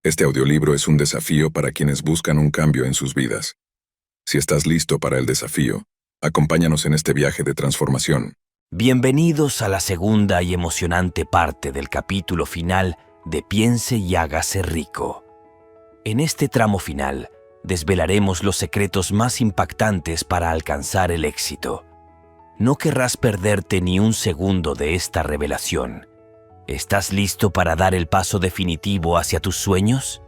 Este audiolibro es un desafío para quienes buscan un cambio en sus vidas. Si estás listo para el desafío, acompáñanos en este viaje de transformación. Bienvenidos a la segunda y emocionante parte del capítulo final de Piense y hágase rico. En este tramo final, desvelaremos los secretos más impactantes para alcanzar el éxito. No querrás perderte ni un segundo de esta revelación. ¿Estás listo para dar el paso definitivo hacia tus sueños?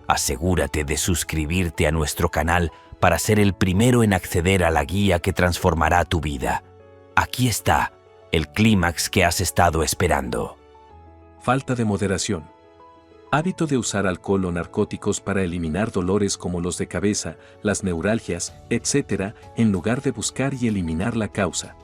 Asegúrate de suscribirte a nuestro canal para ser el primero en acceder a la guía que transformará tu vida. Aquí está, el clímax que has estado esperando. Falta de moderación. Hábito de usar alcohol o narcóticos para eliminar dolores como los de cabeza, las neuralgias, etc., en lugar de buscar y eliminar la causa.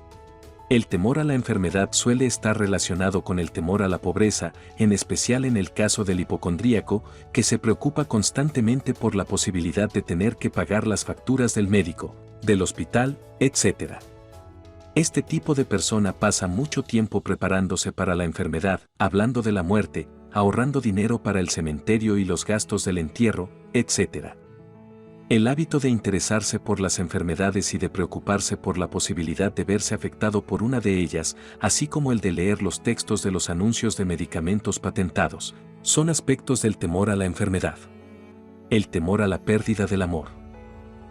El temor a la enfermedad suele estar relacionado con el temor a la pobreza, en especial en el caso del hipocondríaco, que se preocupa constantemente por la posibilidad de tener que pagar las facturas del médico, del hospital, etc. Este tipo de persona pasa mucho tiempo preparándose para la enfermedad, hablando de la muerte, ahorrando dinero para el cementerio y los gastos del entierro, etc. El hábito de interesarse por las enfermedades y de preocuparse por la posibilidad de verse afectado por una de ellas, así como el de leer los textos de los anuncios de medicamentos patentados, son aspectos del temor a la enfermedad. El temor a la pérdida del amor.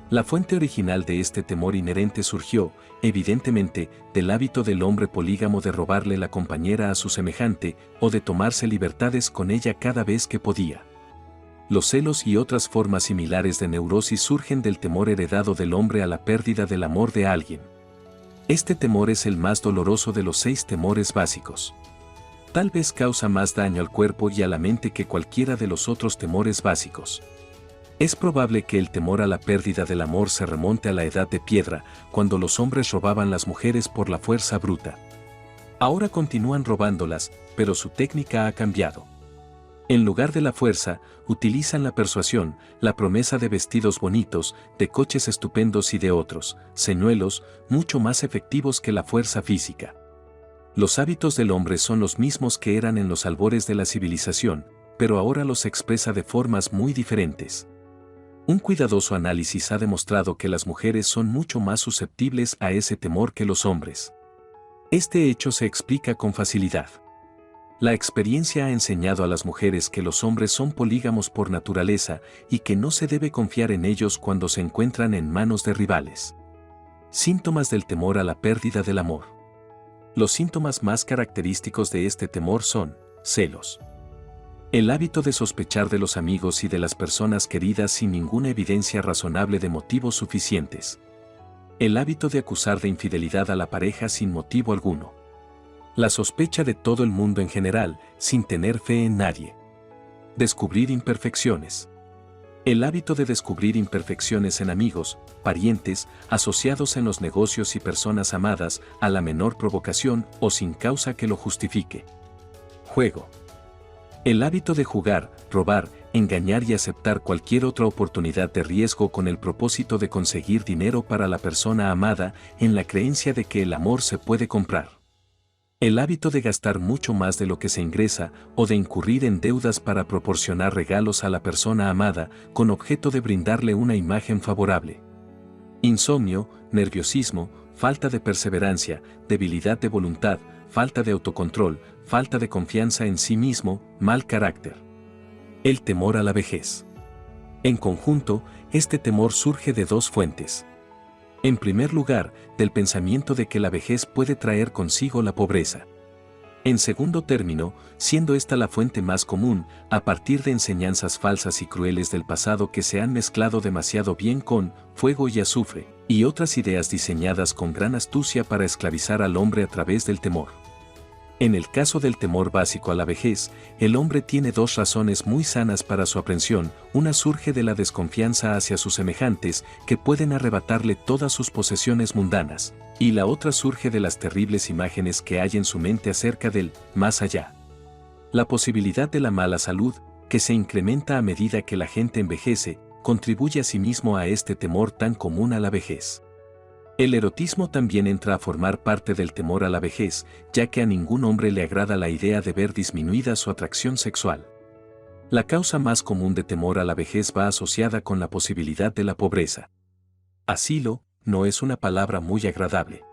La fuente original de este temor inherente surgió, evidentemente, del hábito del hombre polígamo de robarle la compañera a su semejante o de tomarse libertades con ella cada vez que podía. Los celos y otras formas similares de neurosis surgen del temor heredado del hombre a la pérdida del amor de alguien. Este temor es el más doloroso de los 6 temores básicos. Tal vez causa más daño al cuerpo y a la mente que cualquiera de los otros temores básicos. Es probable que el temor a la pérdida del amor se remonte a la edad de piedra, cuando los hombres robaban las mujeres por la fuerza bruta. Ahora continúan robándolas, pero su técnica ha cambiado. En lugar de la fuerza, utilizan la persuasión, la promesa de vestidos bonitos, de coches estupendos y de otros, señuelos, mucho más efectivos que la fuerza física. Los hábitos del hombre son los mismos que eran en los albores de la civilización, pero ahora los expresa de formas muy diferentes. Un cuidadoso análisis ha demostrado que las mujeres son mucho más susceptibles a ese temor que los hombres. Este hecho se explica con facilidad. La experiencia ha enseñado a las mujeres que los hombres son polígamos por naturaleza y que no se debe confiar en ellos cuando se encuentran en manos de rivales. Síntomas del temor a la pérdida del amor. Los síntomas más característicos de este temor son celos. El hábito de sospechar de los amigos y de las personas queridas sin ninguna evidencia razonable de motivos suficientes. El hábito de acusar de infidelidad a la pareja sin motivo alguno. La sospecha de todo el mundo en general, sin tener fe en nadie. Descubrir imperfecciones. El hábito de descubrir imperfecciones en amigos, parientes, asociados en los negocios y personas amadas, a la menor provocación o sin causa que lo justifique. Juego. El hábito de jugar, robar, engañar y aceptar cualquier otra oportunidad de riesgo con el propósito de conseguir dinero para la persona amada, en la creencia de que el amor se puede comprar. El hábito de gastar mucho más de lo que se ingresa o de incurrir en deudas para proporcionar regalos a la persona amada con objeto de brindarle una imagen favorable. Insomnio, nerviosismo, falta de perseverancia, debilidad de voluntad, falta de autocontrol, falta de confianza en sí mismo, mal carácter. El temor a la vejez. En conjunto, este temor surge de 2 fuentes. En primer lugar, del pensamiento de que la vejez puede traer consigo la pobreza. En segundo término, siendo esta la fuente más común, a partir de enseñanzas falsas y crueles del pasado que se han mezclado demasiado bien con fuego y azufre, y otras ideas diseñadas con gran astucia para esclavizar al hombre a través del temor. En el caso del temor básico a la vejez, el hombre tiene 2 razones muy sanas para su aprensión. Una surge de la desconfianza hacia sus semejantes, que pueden arrebatarle todas sus posesiones mundanas, y la otra surge de las terribles imágenes que hay en su mente acerca del más allá. La posibilidad de la mala salud, que se incrementa a medida que la gente envejece, contribuye asimismo a este temor tan común a la vejez. El erotismo también entra a formar parte del temor a la vejez, ya que a ningún hombre le agrada la idea de ver disminuida su atracción sexual. La causa más común de temor a la vejez va asociada con la posibilidad de la pobreza. Asilo no es una palabra muy agradable.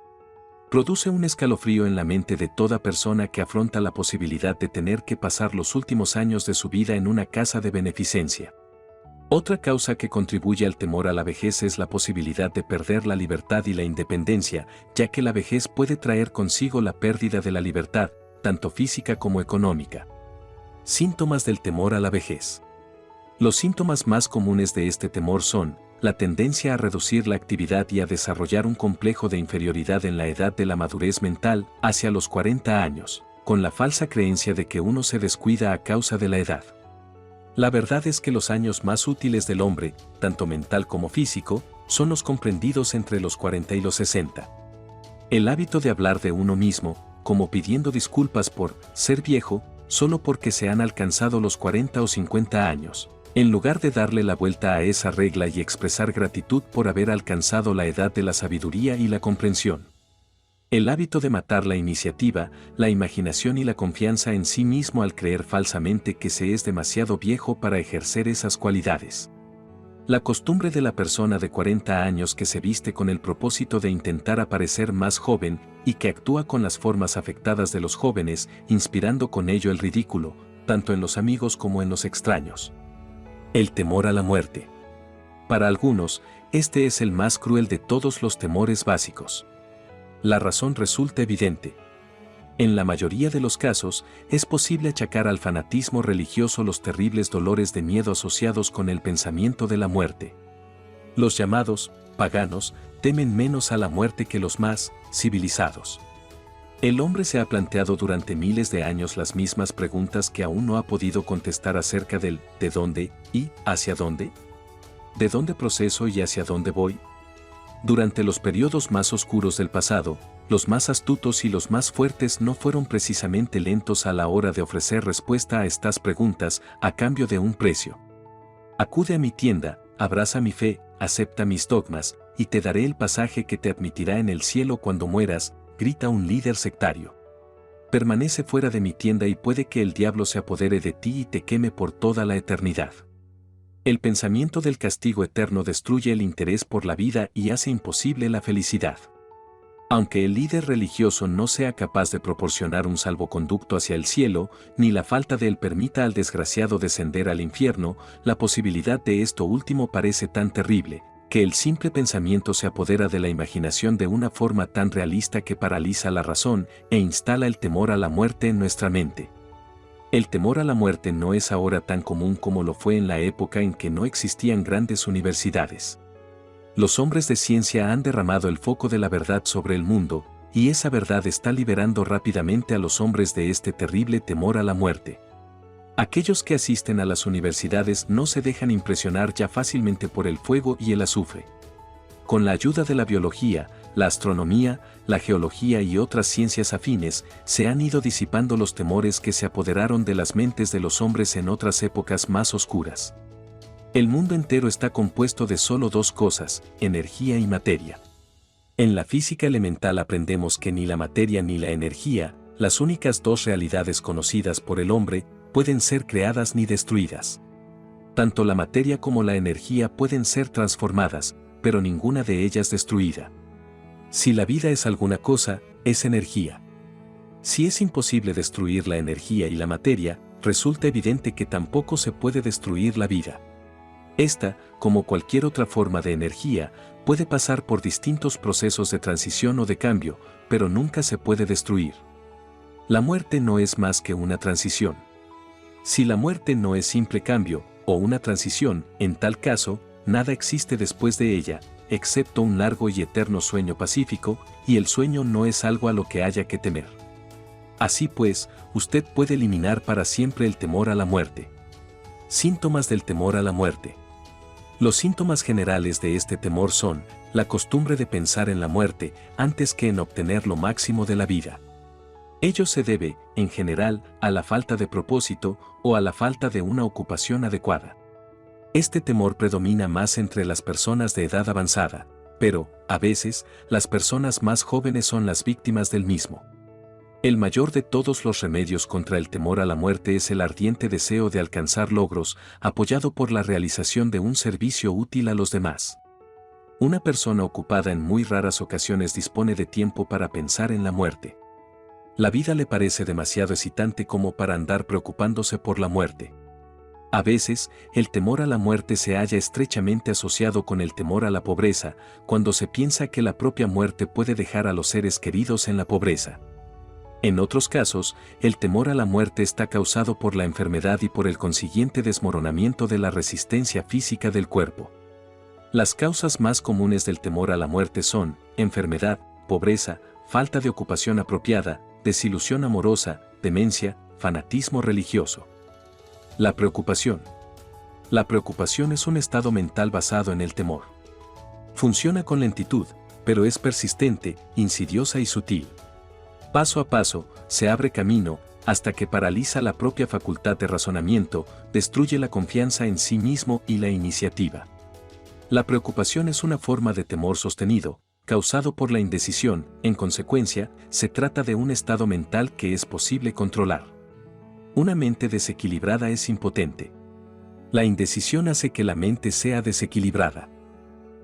Produce un escalofrío en la mente de toda persona que afronta la posibilidad de tener que pasar los últimos años de su vida en una casa de beneficencia. Otra causa que contribuye al temor a la vejez es la posibilidad de perder la libertad y la independencia, ya que la vejez puede traer consigo la pérdida de la libertad, tanto física como económica. Síntomas del temor a la vejez. Los síntomas más comunes de este temor son la tendencia a reducir la actividad y a desarrollar un complejo de inferioridad en la edad de la madurez mental hacia los 40 años, con la falsa creencia de que uno se descuida a causa de la edad. La verdad es que los años más útiles del hombre, tanto mental como físico, son los comprendidos entre los 40 y los 60. El hábito de hablar de uno mismo, como pidiendo disculpas por ser viejo, solo porque se han alcanzado los 40 o 50 años, en lugar de darle la vuelta a esa regla y expresar gratitud por haber alcanzado la edad de la sabiduría y la comprensión. El hábito de matar la iniciativa, la imaginación y la confianza en sí mismo al creer falsamente que se es demasiado viejo para ejercer esas cualidades. La costumbre de la persona de 40 años que se viste con el propósito de intentar aparecer más joven y que actúa con las formas afectadas de los jóvenes, inspirando con ello el ridículo, tanto en los amigos como en los extraños. El temor a la muerte. Para algunos, este es el más cruel de todos los temores básicos. La razón resulta evidente. En la mayoría de los casos, es posible achacar al fanatismo religioso los terribles dolores de miedo asociados con el pensamiento de la muerte. Los llamados paganos temen menos a la muerte que los más civilizados. El hombre se ha planteado durante miles de años las mismas preguntas que aún no ha podido contestar acerca del ¿de dónde y hacia dónde? ¿De dónde proceso y hacia dónde voy? Durante los periodos más oscuros del pasado, los más astutos y los más fuertes no fueron precisamente lentos a la hora de ofrecer respuesta a estas preguntas a cambio de un precio. Acude a mi tienda, abraza mi fe, acepta mis dogmas, y te daré el pasaje que te admitirá en el cielo cuando mueras, grita un líder sectario. Permanece fuera de mi tienda y puede que el diablo se apodere de ti y te queme por toda la eternidad. El pensamiento del castigo eterno destruye el interés por la vida y hace imposible la felicidad. Aunque el líder religioso no sea capaz de proporcionar un salvoconducto hacia el cielo, ni la falta de él permita al desgraciado descender al infierno, la posibilidad de esto último parece tan terrible, que el simple pensamiento se apodera de la imaginación de una forma tan realista que paraliza la razón e instala el temor a la muerte en nuestra mente. El temor a la muerte no es ahora tan común como lo fue en la época en que no existían grandes universidades. Los hombres de ciencia han derramado el foco de la verdad sobre el mundo, y esa verdad está liberando rápidamente a los hombres de este terrible temor a la muerte. Aquellos que asisten a las universidades no se dejan impresionar ya fácilmente por el fuego y el azufre. Con la ayuda de la biología, la astronomía, la geología y otras ciencias afines, se han ido disipando los temores que se apoderaron de las mentes de los hombres en otras épocas más oscuras. El mundo entero está compuesto de solo dos cosas, energía y materia. En la física elemental aprendemos que ni la materia ni la energía, las únicas dos realidades conocidas por el hombre, pueden ser creadas ni destruidas. Tanto la materia como la energía pueden ser transformadas, pero ninguna de ellas destruida. Si la vida es alguna cosa, es energía. Si es imposible destruir la energía y la materia, resulta evidente que tampoco se puede destruir la vida. Esta, como cualquier otra forma de energía, puede pasar por distintos procesos de transición o de cambio, pero nunca se puede destruir. La muerte no es más que una transición. Si la muerte no es simple cambio, o una transición, en tal caso, nada existe después de ella, excepto un largo y eterno sueño pacífico, y el sueño no es algo a lo que haya que temer. Así pues, usted puede eliminar para siempre el temor a la muerte. Síntomas del temor a la muerte. Los síntomas generales de este temor son la costumbre de pensar en la muerte antes que en obtener lo máximo de la vida. Ello se debe, en general, a la falta de propósito o a la falta de una ocupación adecuada. Este temor predomina más entre las personas de edad avanzada, pero, a veces, las personas más jóvenes son las víctimas del mismo. El mayor de todos los remedios contra el temor a la muerte es el ardiente deseo de alcanzar logros, apoyado por la realización de un servicio útil a los demás. Una persona ocupada en muy raras ocasiones dispone de tiempo para pensar en la muerte. La vida le parece demasiado excitante como para andar preocupándose por la muerte. A veces, el temor a la muerte se halla estrechamente asociado con el temor a la pobreza, cuando se piensa que la propia muerte puede dejar a los seres queridos en la pobreza. En otros casos, el temor a la muerte está causado por la enfermedad y por el consiguiente desmoronamiento de la resistencia física del cuerpo. Las causas más comunes del temor a la muerte son enfermedad, pobreza, falta de ocupación apropiada, desilusión amorosa, demencia, fanatismo religioso. La preocupación. La preocupación es un estado mental basado en el temor. Funciona con lentitud, pero es persistente, insidiosa y sutil. Paso a paso, se abre camino, hasta que paraliza la propia facultad de razonamiento, destruye la confianza en sí mismo y la iniciativa. La preocupación es una forma de temor sostenido, causado por la indecisión. En consecuencia, se trata de un estado mental que es posible controlar. Una mente desequilibrada es impotente. La indecisión hace que la mente sea desequilibrada.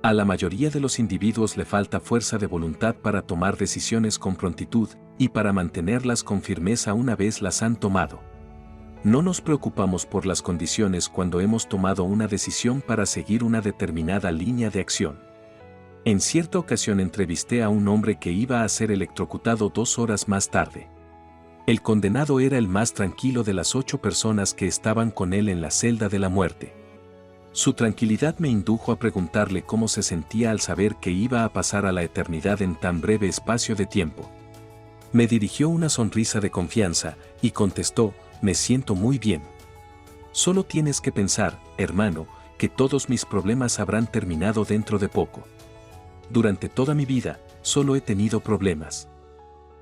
A la mayoría de los individuos le falta fuerza de voluntad para tomar decisiones con prontitud y para mantenerlas con firmeza una vez las han tomado. No nos preocupamos por las condiciones cuando hemos tomado una decisión para seguir una determinada línea de acción. En cierta ocasión entrevisté a un hombre que iba a ser electrocutado 2 horas más tarde. El condenado era el más tranquilo de las 8 personas que estaban con él en la celda de la muerte. Su tranquilidad me indujo a preguntarle cómo se sentía al saber que iba a pasar a la eternidad en tan breve espacio de tiempo. Me dirigió una sonrisa de confianza y contestó: me siento muy bien. Solo tienes que pensar, hermano, que todos mis problemas habrán terminado dentro de poco. Durante toda mi vida, solo he tenido problemas.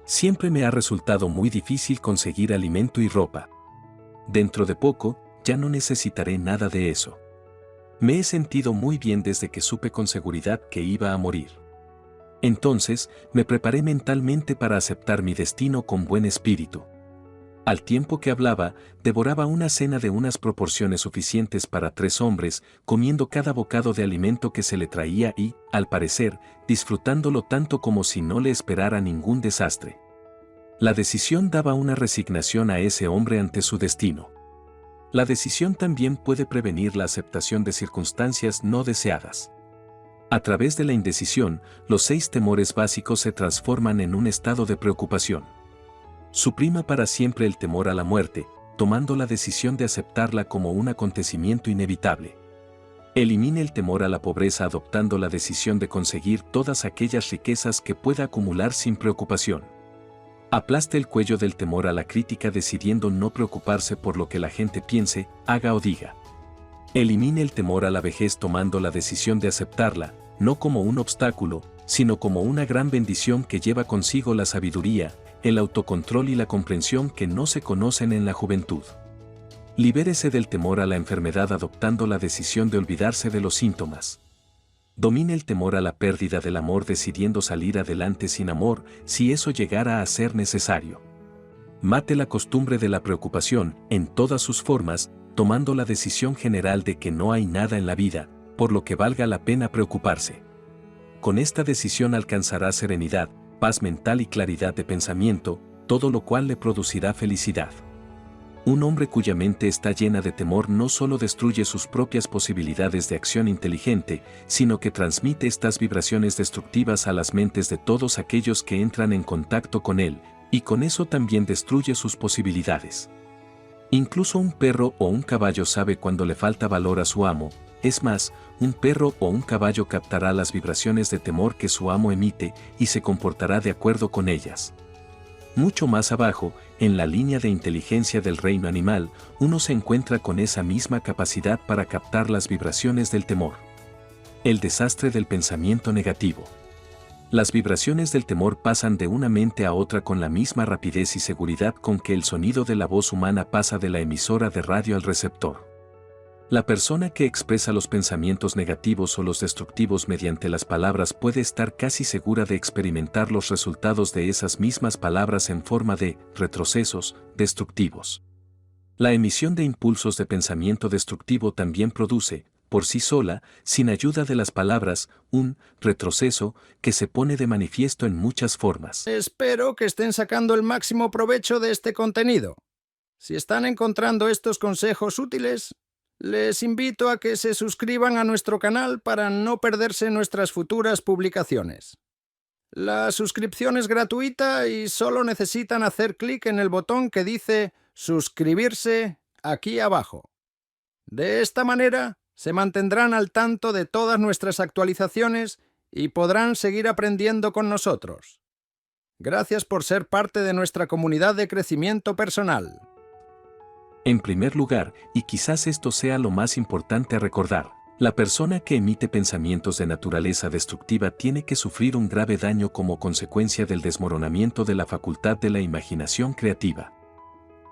Siempre me ha resultado muy difícil conseguir alimento y ropa. Dentro de poco, ya no necesitaré nada de eso. Me he sentido muy bien desde que supe con seguridad que iba a morir. Entonces, me preparé mentalmente para aceptar mi destino con buen espíritu. Al tiempo que hablaba, devoraba una cena de unas proporciones suficientes para 3 hombres, comiendo cada bocado de alimento que se le traía y, al parecer, disfrutándolo tanto como si no le esperara ningún desastre. La decisión daba una resignación a ese hombre ante su destino. La decisión también puede prevenir la aceptación de circunstancias no deseadas. A través de la indecisión, los 6 temores básicos se transforman en un estado de preocupación. Suprima para siempre el temor a la muerte, tomando la decisión de aceptarla como un acontecimiento inevitable. Elimine el temor a la pobreza adoptando la decisión de conseguir todas aquellas riquezas que pueda acumular sin preocupación. Aplaste el cuello del temor a la crítica decidiendo no preocuparse por lo que la gente piense, haga o diga. Elimine el temor a la vejez tomando la decisión de aceptarla, no como un obstáculo, sino como una gran bendición que lleva consigo la sabiduría, el autocontrol y la comprensión que no se conocen en la juventud. Libérese del temor a la enfermedad adoptando la decisión de olvidarse de los síntomas. Domine el temor a la pérdida del amor decidiendo salir adelante sin amor si eso llegara a ser necesario. Mate la costumbre de la preocupación en todas sus formas, tomando la decisión general de que no hay nada en la vida, por lo que valga la pena preocuparse. Con esta decisión alcanzará serenidad, paz mental y claridad de pensamiento, todo lo cual le producirá felicidad. Un hombre cuya mente está llena de temor no solo destruye sus propias posibilidades de acción inteligente, sino que transmite estas vibraciones destructivas a las mentes de todos aquellos que entran en contacto con él, y con eso también destruye sus posibilidades. Incluso un perro o un caballo sabe cuando le falta valor a su amo. Es más, un perro o un caballo captará las vibraciones de temor que su amo emite y se comportará de acuerdo con ellas. Mucho más abajo, en la línea de inteligencia del reino animal, uno se encuentra con esa misma capacidad para captar las vibraciones del temor. El desastre del pensamiento negativo. Las vibraciones del temor pasan de una mente a otra con la misma rapidez y seguridad con que el sonido de la voz humana pasa de la emisora de radio al receptor. La persona que expresa los pensamientos negativos o los destructivos mediante las palabras puede estar casi segura de experimentar los resultados de esas mismas palabras en forma de retrocesos destructivos. La emisión de impulsos de pensamiento destructivo también produce, por sí sola, sin ayuda de las palabras, un retroceso que se pone de manifiesto en muchas formas. Espero que estén sacando el máximo provecho de este contenido. Si están encontrando estos consejos útiles, les invito a que se suscriban a nuestro canal para no perderse nuestras futuras publicaciones. La suscripción es gratuita y solo necesitan hacer clic en el botón que dice suscribirse aquí abajo. De esta manera, se mantendrán al tanto de todas nuestras actualizaciones y podrán seguir aprendiendo con nosotros. Gracias por ser parte de nuestra comunidad de crecimiento personal. En primer lugar, y quizás esto sea lo más importante a recordar, la persona que emite pensamientos de naturaleza destructiva tiene que sufrir un grave daño como consecuencia del desmoronamiento de la facultad de la imaginación creativa.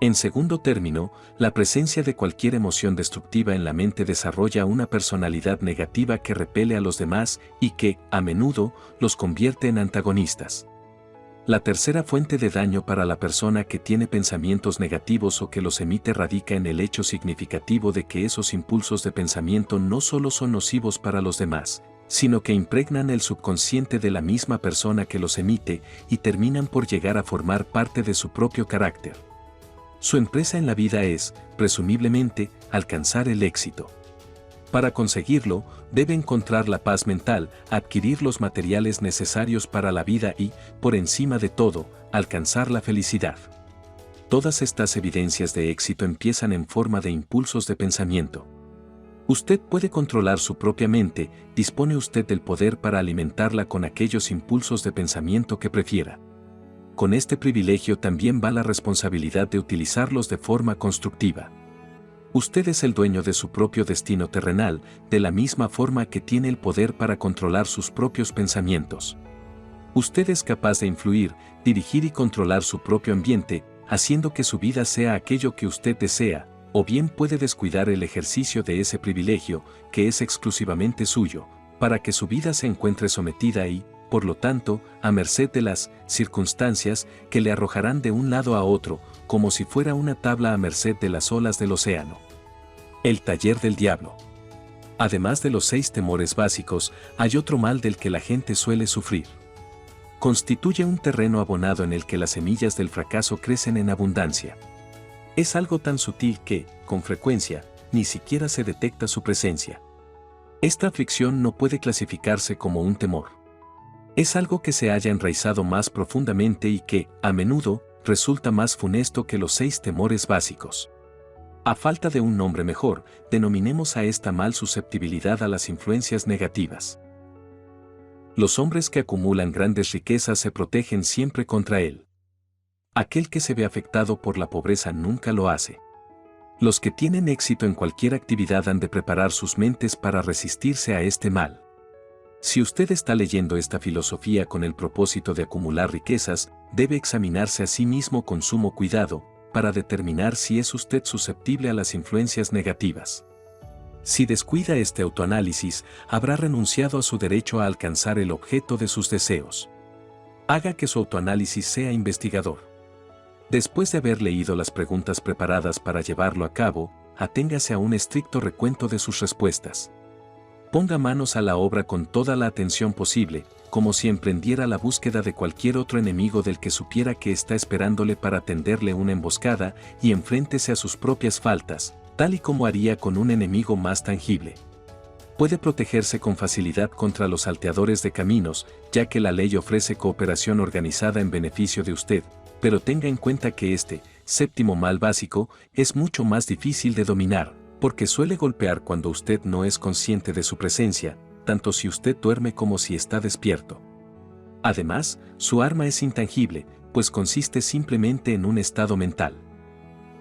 En segundo término, la presencia de cualquier emoción destructiva en la mente desarrolla una personalidad negativa que repele a los demás y que, a menudo, los convierte en antagonistas. La tercera fuente de daño para la persona que tiene pensamientos negativos o que los emite radica en el hecho significativo de que esos impulsos de pensamiento no solo son nocivos para los demás, sino que impregnan el subconsciente de la misma persona que los emite y terminan por llegar a formar parte de su propio carácter. Su empresa en la vida es, presumiblemente, alcanzar el éxito. Para conseguirlo, debe encontrar la paz mental, adquirir los materiales necesarios para la vida y, por encima de todo, alcanzar la felicidad. Todas estas evidencias de éxito empiezan en forma de impulsos de pensamiento. Usted puede controlar su propia mente, dispone usted del poder para alimentarla con aquellos impulsos de pensamiento que prefiera. Con este privilegio también va la responsabilidad de utilizarlos de forma constructiva. Usted es el dueño de su propio destino terrenal, de la misma forma que tiene el poder para controlar sus propios pensamientos. Usted es capaz de influir, dirigir y controlar su propio ambiente, haciendo que su vida sea aquello que usted desea, o bien puede descuidar el ejercicio de ese privilegio, que es exclusivamente suyo, para que su vida se encuentre sometida y, por lo tanto, a merced de las circunstancias que le arrojarán de un lado a otro, como si fuera una tabla a merced de las olas del océano. El taller del diablo. Además de los 6 temores básicos, hay otro mal del que la gente suele sufrir. Constituye un terreno abonado en el que las semillas del fracaso crecen en abundancia. Es algo tan sutil que, con frecuencia, ni siquiera se detecta su presencia. Esta aflicción no puede clasificarse como un temor. Es algo que se haya enraizado más profundamente y que, a menudo, resulta más funesto que los 6 temores básicos. A falta de un nombre mejor, denominemos a esta mal susceptibilidad a las influencias negativas. Los hombres que acumulan grandes riquezas se protegen siempre contra él. Aquel que se ve afectado por la pobreza nunca lo hace. Los que tienen éxito en cualquier actividad han de preparar sus mentes para resistirse a este mal. Si usted está leyendo esta filosofía con el propósito de acumular riquezas, debe examinarse a sí mismo con sumo cuidado, para determinar si es usted susceptible a las influencias negativas. Si descuida este autoanálisis, habrá renunciado a su derecho a alcanzar el objeto de sus deseos. Haga que su autoanálisis sea investigador. Después de haber leído las preguntas preparadas para llevarlo a cabo, aténgase a un estricto recuento de sus respuestas. Ponga manos a la obra con toda la atención posible, como si emprendiera la búsqueda de cualquier otro enemigo del que supiera que está esperándole para tenderle una emboscada, y enfréntese a sus propias faltas, tal y como haría con un enemigo más tangible. Puede protegerse con facilidad contra los salteadores de caminos, ya que la ley ofrece cooperación organizada en beneficio de usted, pero tenga en cuenta que este, 7º mal básico, es mucho más difícil de dominar, porque suele golpear cuando usted no es consciente de su presencia, tanto si usted duerme como si está despierto. Además, su arma es intangible, pues consiste simplemente en un estado mental.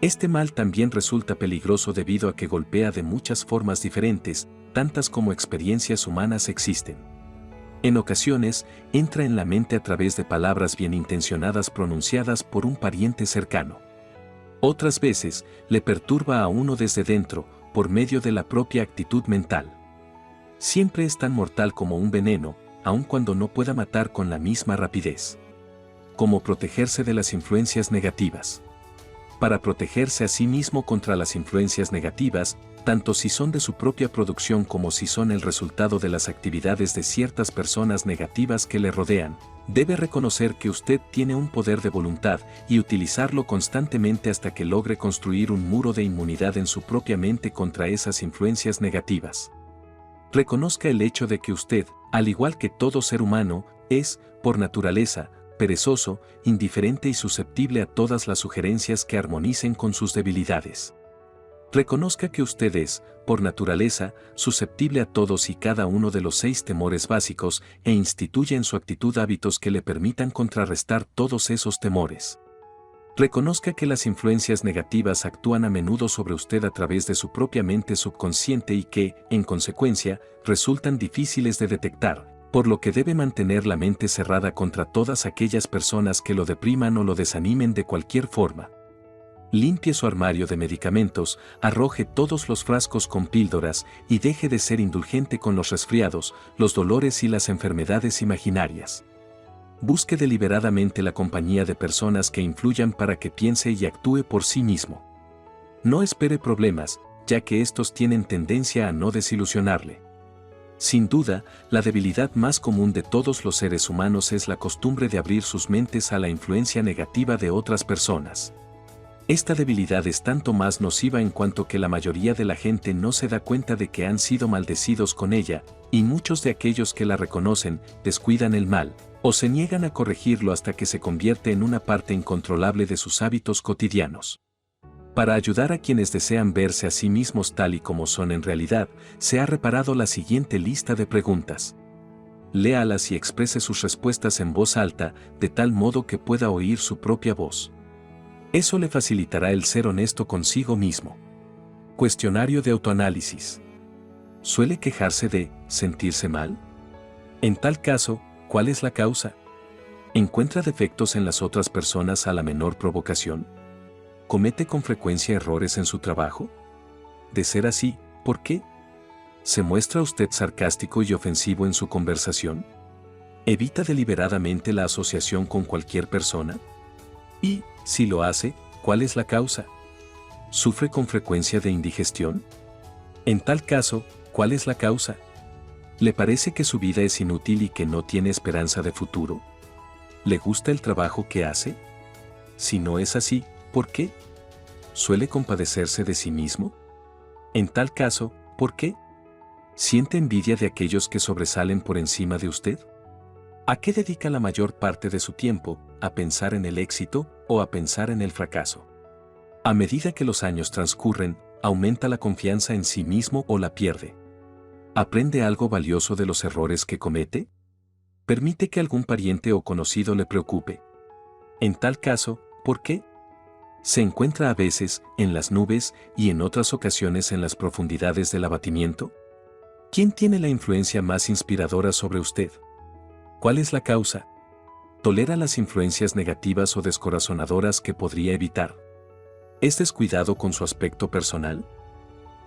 Este mal también resulta peligroso debido a que golpea de muchas formas diferentes, tantas como experiencias humanas existen. En ocasiones, entra en la mente a través de palabras bien intencionadas pronunciadas por un pariente cercano. Otras veces, le perturba a uno desde dentro, por medio de la propia actitud mental. Siempre es tan mortal como un veneno, aun cuando no pueda matar con la misma rapidez. Cómo protegerse de las influencias negativas. Para protegerse a sí mismo contra las influencias negativas, tanto si son de su propia producción como si son el resultado de las actividades de ciertas personas negativas que le rodean, debe reconocer que usted tiene un poder de voluntad y utilizarlo constantemente hasta que logre construir un muro de inmunidad en su propia mente contra esas influencias negativas. Reconozca el hecho de que usted, al igual que todo ser humano, es, por naturaleza, perezoso, indiferente y susceptible a todas las sugerencias que armonicen con sus debilidades. Reconozca que usted es, por naturaleza, susceptible a todos y cada uno de los 6 temores básicos e instituya en su actitud hábitos que le permitan contrarrestar todos esos temores. Reconozca que las influencias negativas actúan a menudo sobre usted a través de su propia mente subconsciente y que, en consecuencia, resultan difíciles de detectar, por lo que debe mantener la mente cerrada contra todas aquellas personas que lo depriman o lo desanimen de cualquier forma. Limpie su armario de medicamentos, arroje todos los frascos con píldoras y deje de ser indulgente con los resfriados, los dolores y las enfermedades imaginarias. Busque deliberadamente la compañía de personas que influyan para que piense y actúe por sí mismo. No espere problemas, ya que estos tienen tendencia a no desilusionarle. Sin duda, la debilidad más común de todos los seres humanos es la costumbre de abrir sus mentes a la influencia negativa de otras personas. Esta debilidad es tanto más nociva en cuanto que la mayoría de la gente no se da cuenta de que han sido maldecidos con ella, y muchos de aquellos que la reconocen descuidan el mal, o se niegan a corregirlo hasta que se convierte en una parte incontrolable de sus hábitos cotidianos. Para ayudar a quienes desean verse a sí mismos tal y como son en realidad, se ha preparado la siguiente lista de preguntas. Léalas y exprese sus respuestas en voz alta, de tal modo que pueda oír su propia voz. Eso le facilitará el ser honesto consigo mismo. Cuestionario de autoanálisis. ¿Suele quejarse de sentirse mal? En tal caso, ¿cuál es la causa? ¿Encuentra defectos en las otras personas a la menor provocación? ¿Comete con frecuencia errores en su trabajo? De ser así, ¿por qué? ¿Se muestra usted sarcástico y ofensivo en su conversación? ¿Evita deliberadamente la asociación con cualquier persona? Y, si lo hace, ¿cuál es la causa? ¿Sufre con frecuencia de indigestión? En tal caso, ¿cuál es la causa? ¿Le parece que su vida es inútil y que no tiene esperanza de futuro? ¿Le gusta el trabajo que hace? Si no es así, ¿por qué? ¿Suele compadecerse de sí mismo? En tal caso, ¿por qué? ¿Siente envidia de aquellos que sobresalen por encima de usted? ¿A qué dedica la mayor parte de su tiempo? ¿A pensar en el éxito o a pensar en el fracaso? A medida que los años transcurren, ¿aumenta la confianza en sí mismo o la pierde? ¿Aprende algo valioso de los errores que comete? ¿Permite que algún pariente o conocido le preocupe? En tal caso, ¿por qué? ¿Se encuentra a veces en las nubes y en otras ocasiones en las profundidades del abatimiento? ¿Quién tiene la influencia más inspiradora sobre usted? ¿Cuál es la causa? ¿Tolera las influencias negativas o descorazonadoras que podría evitar? ¿Es descuidado con su aspecto personal?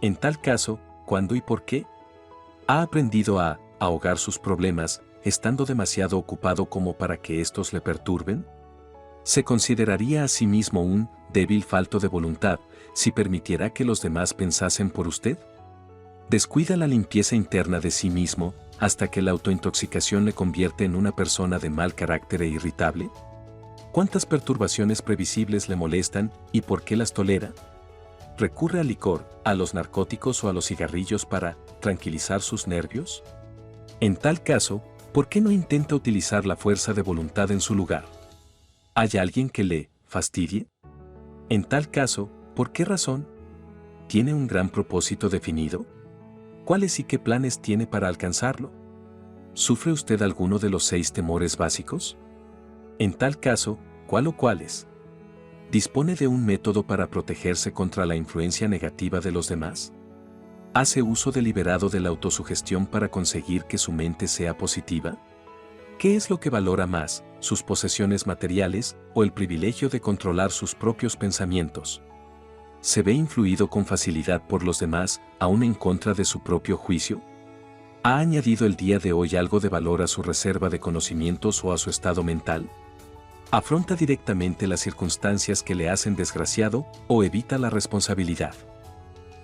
En tal caso, ¿cuándo y por qué? ¿Ha aprendido a ahogar sus problemas, estando demasiado ocupado como para que estos le perturben? ¿Se consideraría a sí mismo un débil falto de voluntad si permitiera que los demás pensasen por usted? ¿Descuida la limpieza interna de sí mismo hasta que la autointoxicación le convierte en una persona de mal carácter e irritable? ¿Cuántas perturbaciones previsibles le molestan y por qué las tolera? ¿Recurre al licor, a los narcóticos o a los cigarrillos para tranquilizar sus nervios? En tal caso, ¿por qué no intenta utilizar la fuerza de voluntad en su lugar? ¿Hay alguien que le fastidie? En tal caso, ¿por qué razón? ¿Tiene un gran propósito definido? ¿Cuáles y qué planes tiene para alcanzarlo? ¿Sufre usted alguno de los 6 temores básicos? En tal caso, ¿cuál o cuáles? ¿Dispone de un método para protegerse contra la influencia negativa de los demás? ¿Hace uso deliberado de la autosugestión para conseguir que su mente sea positiva? ¿Qué es lo que valora más, sus posesiones materiales o el privilegio de controlar sus propios pensamientos? ¿Se ve influido con facilidad por los demás, aún en contra de su propio juicio? ¿Ha añadido el día de hoy algo de valor a su reserva de conocimientos o a su estado mental? ¿Afronta directamente las circunstancias que le hacen desgraciado o evita la responsabilidad?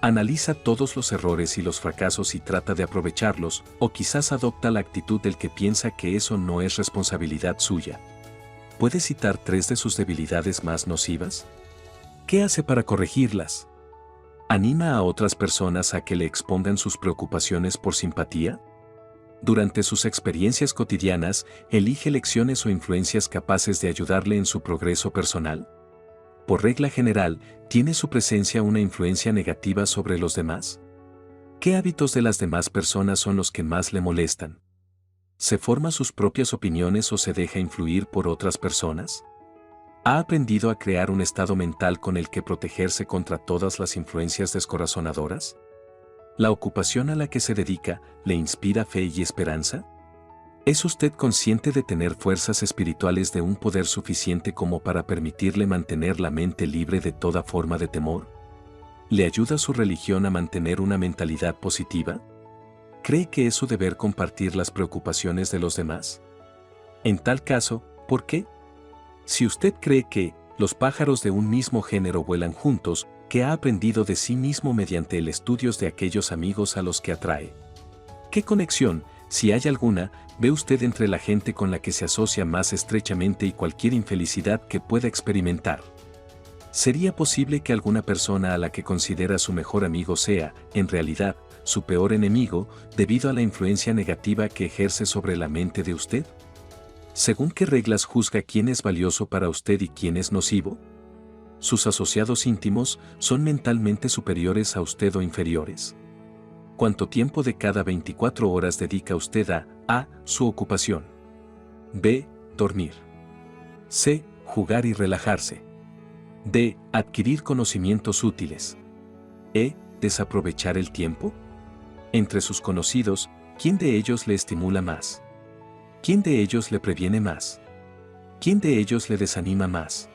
Analiza todos los errores y los fracasos y trata de aprovecharlos, o quizás adopta la actitud del que piensa que eso no es responsabilidad suya. ¿Puede citar 3 de sus debilidades más nocivas? ¿Qué hace para corregirlas? ¿Anima a otras personas a que le expongan sus preocupaciones por simpatía? Durante sus experiencias cotidianas, ¿elige lecciones o influencias capaces de ayudarle en su progreso personal? Por regla general, ¿tiene su presencia una influencia negativa sobre los demás? ¿Qué hábitos de las demás personas son los que más le molestan? ¿Se forma sus propias opiniones o se deja influir por otras personas? ¿Ha aprendido a crear un estado mental con el que protegerse contra todas las influencias descorazonadoras? ¿La ocupación a la que se dedica le inspira fe y esperanza? ¿Es usted consciente de tener fuerzas espirituales de un poder suficiente como para permitirle mantener la mente libre de toda forma de temor? ¿Le ayuda su religión a mantener una mentalidad positiva? ¿Cree que es su deber compartir las preocupaciones de los demás? En tal caso, ¿por qué? Si usted cree que los pájaros de un mismo género vuelan juntos, ¿qué ha aprendido de sí mismo mediante el estudio de aquellos amigos a los que atrae? ¿Qué conexión, si hay alguna, ve usted entre la gente con la que se asocia más estrechamente y cualquier infelicidad que pueda experimentar? ¿Sería posible que alguna persona a la que considera su mejor amigo sea, en realidad, su peor enemigo, debido a la influencia negativa que ejerce sobre la mente de usted? ¿Según qué reglas juzga quién es valioso para usted y quién es nocivo? ¿Sus asociados íntimos son mentalmente superiores a usted o inferiores? ¿Cuánto tiempo de cada 24 horas dedica usted a su ocupación? B. Dormir. C. Jugar y relajarse. D. Adquirir conocimientos útiles. E. Desaprovechar el tiempo. Entre sus conocidos, ¿quién de ellos le estimula más? ¿Quién de ellos le previene más? ¿Quién de ellos le desanima más?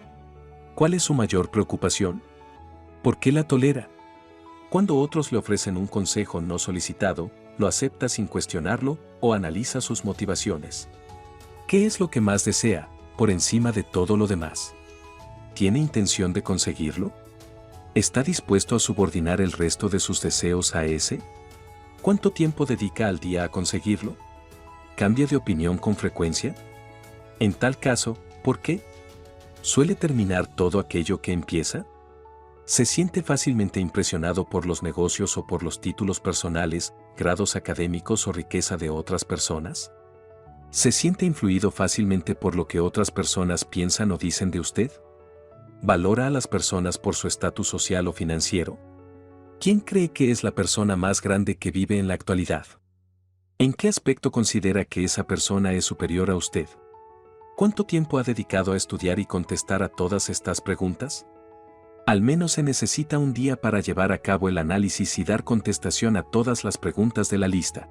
¿Cuál es su mayor preocupación? ¿Por qué la tolera? Cuando otros le ofrecen un consejo no solicitado, lo acepta sin cuestionarlo o analiza sus motivaciones. ¿Qué es lo que más desea, por encima de todo lo demás? ¿Tiene intención de conseguirlo? ¿Está dispuesto a subordinar el resto de sus deseos a ese? ¿Cuánto tiempo dedica al día a conseguirlo? ¿Cambia de opinión con frecuencia? En tal caso, ¿por qué? ¿Suele terminar todo aquello que empieza? ¿Se siente fácilmente impresionado por los negocios o por los títulos personales, grados académicos o riqueza de otras personas? ¿Se siente influido fácilmente por lo que otras personas piensan o dicen de usted? ¿Valora a las personas por su estatus social o financiero? ¿Quién cree que es la persona más grande que vive en la actualidad? ¿En qué aspecto considera que esa persona es superior a usted? ¿Cuánto tiempo ha dedicado a estudiar y contestar a todas estas preguntas? Al menos se necesita un día para llevar a cabo el análisis y dar contestación a todas las preguntas de la lista.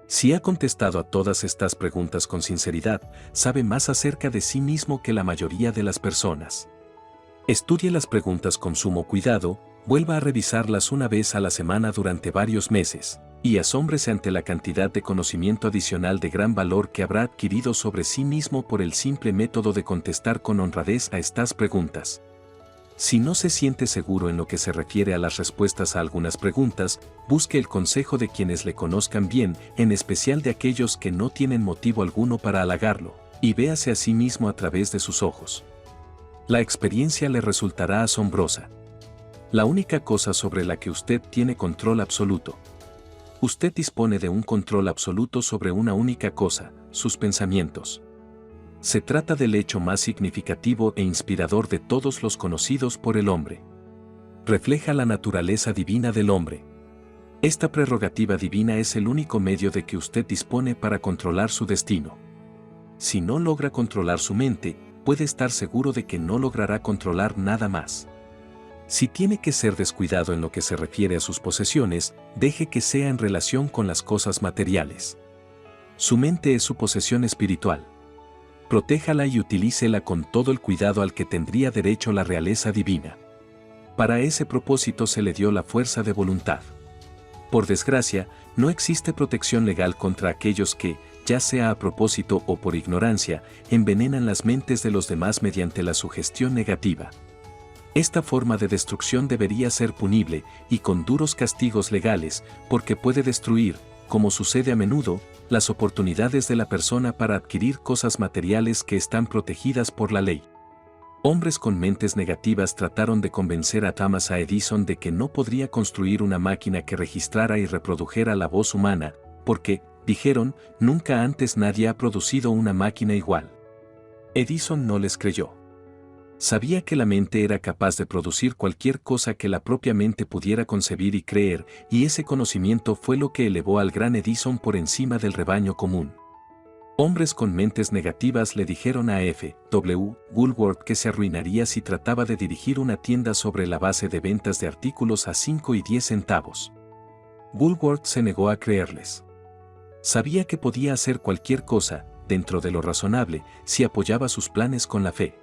Si ha contestado a todas estas preguntas con sinceridad, sabe más acerca de sí mismo que la mayoría de las personas. Estudie las preguntas con sumo cuidado, vuelva a revisarlas una vez a la semana durante varios meses, y asómbrese ante la cantidad de conocimiento adicional de gran valor que habrá adquirido sobre sí mismo por el simple método de contestar con honradez a estas preguntas. Si no se siente seguro en lo que se refiere a las respuestas a algunas preguntas, busque el consejo de quienes le conozcan bien, en especial de aquellos que no tienen motivo alguno para halagarlo, y véase a sí mismo a través de sus ojos. La experiencia le resultará asombrosa. La única cosa sobre la que usted tiene control absoluto. Usted dispone de un control absoluto sobre una única cosa, sus pensamientos. Se trata del hecho más significativo e inspirador de todos los conocidos por el hombre. Refleja la naturaleza divina del hombre. Esta prerrogativa divina es el único medio de que usted dispone para controlar su destino. Si no logra controlar su mente, puede estar seguro de que no logrará controlar nada más. Si tiene que ser descuidado en lo que se refiere a sus posesiones, deje que sea en relación con las cosas materiales. Su mente es su posesión espiritual. Protéjala y utilícela con todo el cuidado al que tendría derecho la realeza divina. Para ese propósito se le dio la fuerza de voluntad. Por desgracia, no existe protección legal contra aquellos que, ya sea a propósito o por ignorancia, envenenan las mentes de los demás mediante la sugestión negativa. Esta forma de destrucción debería ser punible y con duros castigos legales, porque puede destruir, como sucede a menudo, las oportunidades de la persona para adquirir cosas materiales que están protegidas por la ley. Hombres con mentes negativas trataron de convencer a Thomas Edison de que no podría construir una máquina que registrara y reprodujera la voz humana, porque, dijeron, nunca antes nadie ha producido una máquina igual. Edison no les creyó. Sabía que la mente era capaz de producir cualquier cosa que la propia mente pudiera concebir y creer, y ese conocimiento fue lo que elevó al gran Edison por encima del rebaño común. Hombres con mentes negativas le dijeron a F. W. Woolworth que se arruinaría si trataba de dirigir una tienda sobre la base de ventas de artículos a 5 y 10 centavos. Woolworth se negó a creerles. Sabía que podía hacer cualquier cosa, dentro de lo razonable, si apoyaba sus planes con la fe.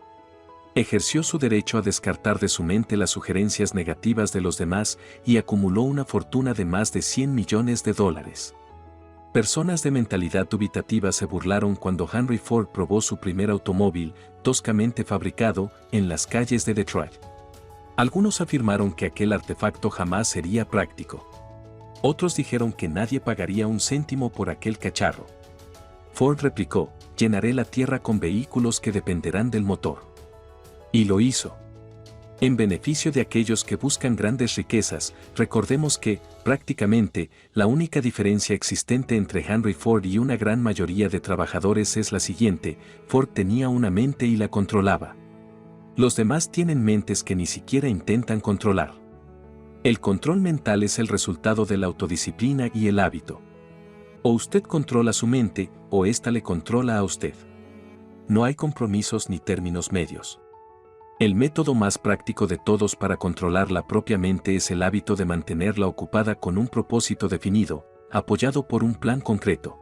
Ejerció su derecho a descartar de su mente las sugerencias negativas de los demás y acumuló una fortuna de más de $100 millones. Personas de mentalidad dubitativa se burlaron cuando Henry Ford probó su primer automóvil, toscamente fabricado, en las calles de Detroit. Algunos afirmaron que aquel artefacto jamás sería práctico. Otros dijeron que nadie pagaría un céntimo por aquel cacharro. Ford replicó: llenaré la tierra con vehículos que dependerán del motor. Y lo hizo. En beneficio de aquellos que buscan grandes riquezas, recordemos que, prácticamente, la única diferencia existente entre Henry Ford y una gran mayoría de trabajadores es la siguiente: Ford tenía una mente y la controlaba. Los demás tienen mentes que ni siquiera intentan controlar. El control mental es el resultado de la autodisciplina y el hábito. O usted controla su mente, o ésta le controla a usted. No hay compromisos ni términos medios. El método más práctico de todos para controlar la propia mente es el hábito de mantenerla ocupada con un propósito definido, apoyado por un plan concreto.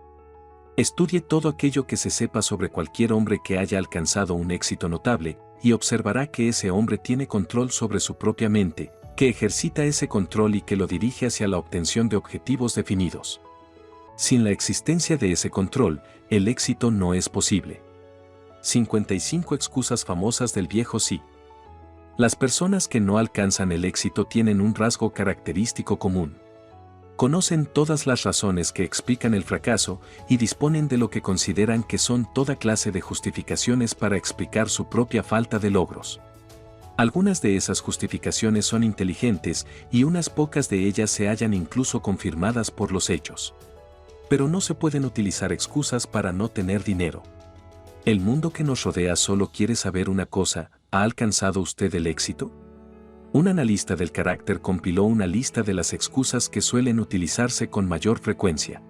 Estudie todo aquello que se sepa sobre cualquier hombre que haya alcanzado un éxito notable, y observará que ese hombre tiene control sobre su propia mente, que ejercita ese control y que lo dirige hacia la obtención de objetivos definidos. Sin la existencia de ese control, el éxito no es posible. 55 excusas famosas del viejo sí. Las personas que no alcanzan el éxito tienen un rasgo característico común. Conocen todas las razones que explican el fracaso y disponen de lo que consideran que son toda clase de justificaciones para explicar su propia falta de logros. Algunas de esas justificaciones son inteligentes y unas pocas de ellas se hallan incluso confirmadas por los hechos. Pero no se pueden utilizar excusas para no tener dinero. ¿El mundo que nos rodea solo quiere saber una cosa: ¿ha alcanzado usted el éxito? Un analista del carácter compiló una lista de las excusas que suelen utilizarse con mayor frecuencia.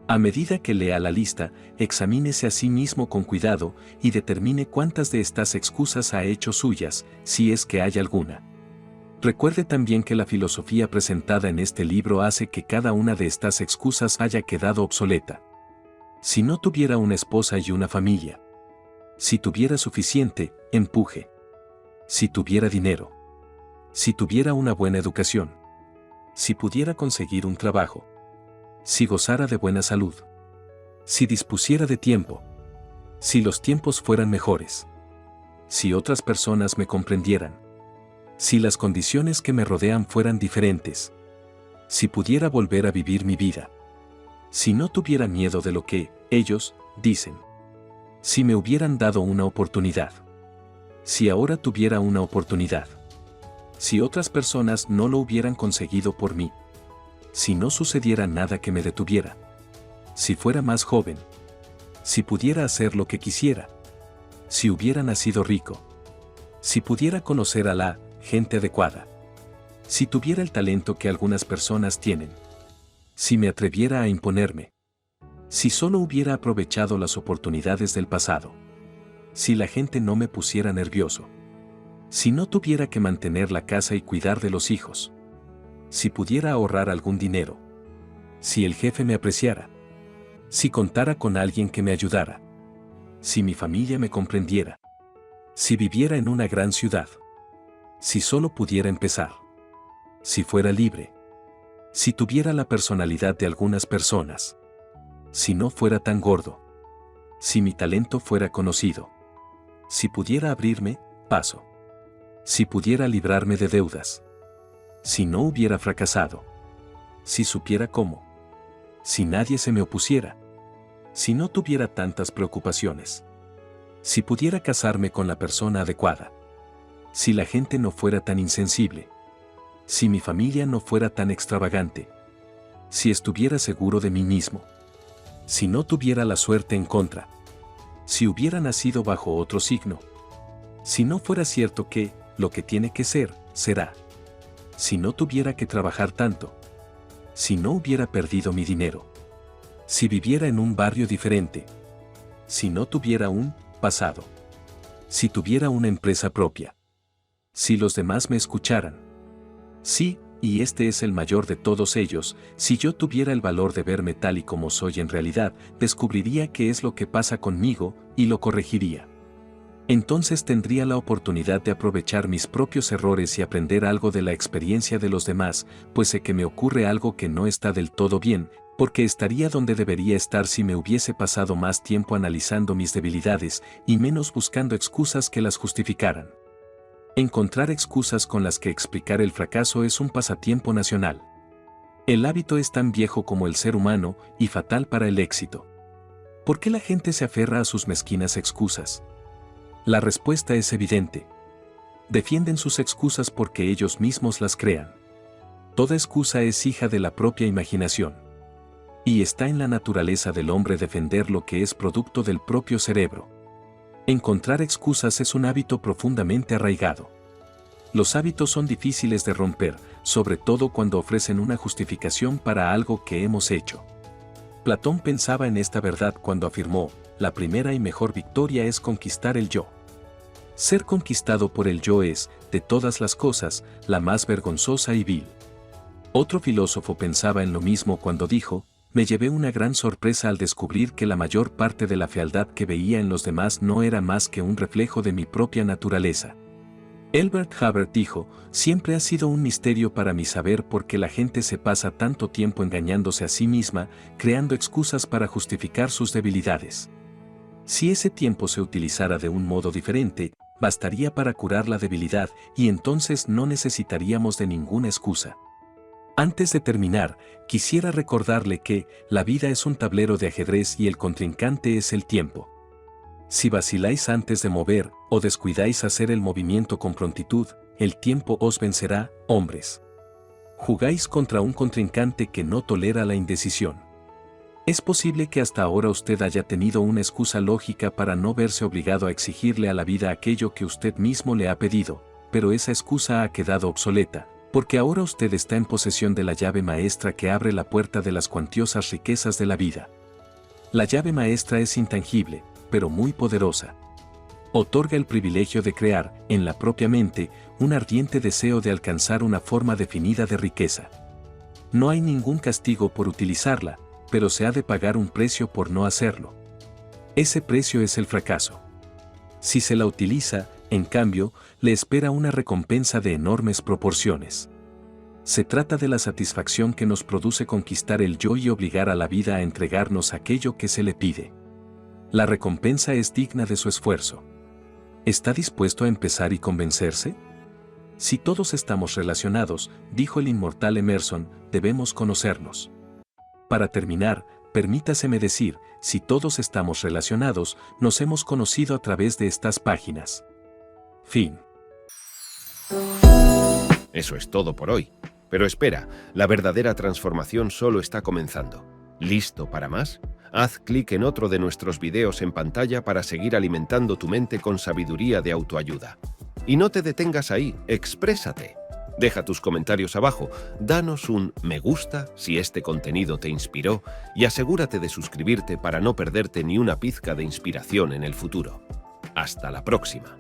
A medida que lea la lista, examínese a sí mismo con cuidado y determine cuántas de estas excusas ha hecho suyas, si es que hay alguna. Recuerde también que la filosofía presentada en este libro hace que cada una de estas excusas haya quedado obsoleta. Si no tuviera una esposa y una familia. Si tuviera suficiente, empuje. Si tuviera dinero. Si tuviera una buena educación. Si pudiera conseguir un trabajo. Si gozara de buena salud. Si dispusiera de tiempo. Si los tiempos fueran mejores. Si otras personas me comprendieran. Si las condiciones que me rodean fueran diferentes. Si pudiera volver a vivir mi vida. Si no tuviera miedo de lo que ellos dicen. Si me hubieran dado una oportunidad. Si ahora tuviera una oportunidad. Si otras personas no lo hubieran conseguido por mí. Si no sucediera nada que me detuviera. Si fuera más joven. Si pudiera hacer lo que quisiera. Si hubiera nacido rico. Si pudiera conocer a la gente adecuada. Si tuviera el talento que algunas personas tienen. Si me atreviera a imponerme. Si solo hubiera aprovechado las oportunidades del pasado. Si la gente no me pusiera nervioso. Si no tuviera que mantener la casa y cuidar de los hijos. Si pudiera ahorrar algún dinero. Si el jefe me apreciara. Si contara con alguien que me ayudara. Si mi familia me comprendiera. Si viviera en una gran ciudad. Si solo pudiera empezar. Si fuera libre. Si tuviera la personalidad de algunas personas. Si no fuera tan gordo. Si mi talento fuera conocido. Si pudiera abrirme paso. Si pudiera librarme de deudas. Si no hubiera fracasado. Si supiera cómo. Si nadie se me opusiera. Si no tuviera tantas preocupaciones. Si pudiera casarme con la persona adecuada. Si la gente no fuera tan insensible. Si mi familia no fuera tan extravagante. Si estuviera seguro de mí mismo. Si no tuviera la suerte en contra. Si hubiera nacido bajo otro signo. Si no fuera cierto que lo que tiene que ser, será. Si no tuviera que trabajar tanto. Si no hubiera perdido mi dinero. Si viviera en un barrio diferente. Si no tuviera un pasado. Si tuviera una empresa propia. Si los demás me escucharan. Sí, y este es el mayor de todos ellos, si yo tuviera el valor de verme tal y como soy en realidad, descubriría qué es lo que pasa conmigo y lo corregiría. Entonces tendría la oportunidad de aprovechar mis propios errores y aprender algo de la experiencia de los demás, pues sé que me ocurre algo que no está del todo bien, porque estaría donde debería estar si me hubiese pasado más tiempo analizando mis debilidades y menos buscando excusas que las justificaran. Encontrar excusas con las que explicar el fracaso es un pasatiempo nacional. El hábito es tan viejo como el ser humano y fatal para el éxito. ¿Por qué la gente se aferra a sus mezquinas excusas? La respuesta es evidente. Defienden sus excusas porque ellos mismos las crean. Toda excusa es hija de la propia imaginación. Y está en la naturaleza del hombre defender lo que es producto del propio cerebro. Encontrar excusas es un hábito profundamente arraigado. Los hábitos son difíciles de romper, sobre todo cuando ofrecen una justificación para algo que hemos hecho. Platón pensaba en esta verdad cuando afirmó, la primera y mejor victoria es conquistar el yo. Ser conquistado por el yo es, de todas las cosas, la más vergonzosa y vil. Otro filósofo pensaba en lo mismo cuando dijo, me llevé una gran sorpresa al descubrir que la mayor parte de la fealdad que veía en los demás no era más que un reflejo de mi propia naturaleza. Elbert Hubbard dijo, siempre ha sido un misterio para mí saber por qué la gente se pasa tanto tiempo engañándose a sí misma, creando excusas para justificar sus debilidades. Si ese tiempo se utilizara de un modo diferente, bastaría para curar la debilidad y entonces no necesitaríamos de ninguna excusa. Antes de terminar, quisiera recordarle que la vida es un tablero de ajedrez y el contrincante es el tiempo. Si vaciláis antes de mover o descuidáis hacer el movimiento con prontitud, el tiempo os vencerá, hombres. Jugáis contra un contrincante que no tolera la indecisión. Es posible que hasta ahora usted haya tenido una excusa lógica para no verse obligado a exigirle a la vida aquello que usted mismo le ha pedido, pero esa excusa ha quedado obsoleta, porque ahora usted está en posesión de la llave maestra que abre la puerta de las cuantiosas riquezas de la vida. La llave maestra es intangible, pero muy poderosa. Otorga el privilegio de crear, en la propia mente, un ardiente deseo de alcanzar una forma definida de riqueza. No hay ningún castigo por utilizarla, pero se ha de pagar un precio por no hacerlo. Ese precio es el fracaso. Si se la utiliza, en cambio, le espera una recompensa de enormes proporciones. Se trata de la satisfacción que nos produce conquistar el yo y obligar a la vida a entregarnos aquello que se le pide. La recompensa es digna de su esfuerzo. ¿Está dispuesto a empezar y convencerse? Si todos estamos relacionados, dijo el inmortal Emerson, debemos conocernos. Para terminar, permítaseme decir, si todos estamos relacionados, nos hemos conocido a través de estas páginas. Fin. Eso es todo por hoy. Pero espera, la verdadera transformación solo está comenzando. ¿Listo para más? Haz clic en otro de nuestros videos en pantalla para seguir alimentando tu mente con sabiduría de autoayuda. Y no te detengas ahí, exprésate. Deja tus comentarios abajo, danos un me gusta si este contenido te inspiró y asegúrate de suscribirte para no perderte ni una pizca de inspiración en el futuro. Hasta la próxima.